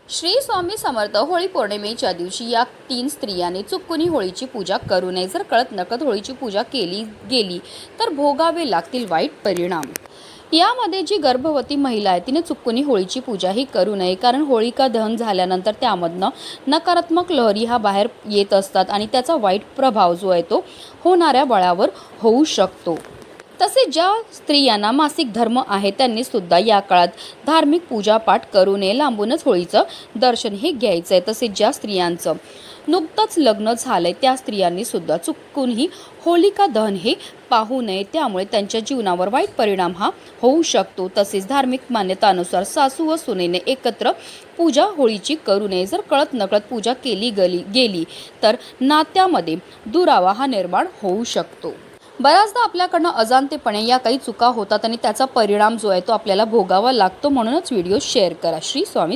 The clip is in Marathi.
श्री स्वामी समर्थ होळी पौर्णिमेच्या दिवशी या 3 स्त्रियांनी चुकूनही होळीची पूजा करू नये। जर कळत नकळत होळीची पूजा केली गेली तर भोगावे लागतील वाईट परिणाम। यामध्ये जी गर्भवती महिला आहे तिने चुकूनही होळीची पूजा ही करू नये, कारण होळिका दहन झाल्यानंतर त्यामधनं नकारात्मक लहरी हा बाहेर येत असतात आणि त्याचा वाईट प्रभाव जो आहे तो होणाऱ्या बाळावर होऊ शकतो। तसेच ज्या स्त्रियांना मासिक धर्म आहे त्यांनी सुद्धा या काळात धार्मिक पूजापाठ करू नये, लांबूनच होळीचं दर्शन हे घ्यायचं आहे। तसेच ज्या स्त्रियांचं नुकतंच लग्न झालंय त्या स्त्रियांनी सुद्धा चुकूनही होलिका दहन हे पाहू नये, त्यामुळे त्यांच्या जीवनावर वाईट परिणाम हा होऊ शकतो। तसेच धार्मिक मान्यतानुसार सासू व सुनेने एकत्र पूजा होळीची करू नये। जर कळत नकळत पूजा केली गेली तर नात्यामध्ये दुरावा हा निर्माण होऊ शकतो। बऱ्याचदा आपल्याकडनं अजाणतेपणे या काही चुका होतात आणि त्याचा परिणाम जो आहे तो आपल्याला भोगावा लागतो। म्हणूनच व्हिडिओ शेअर करा। श्री स्वामी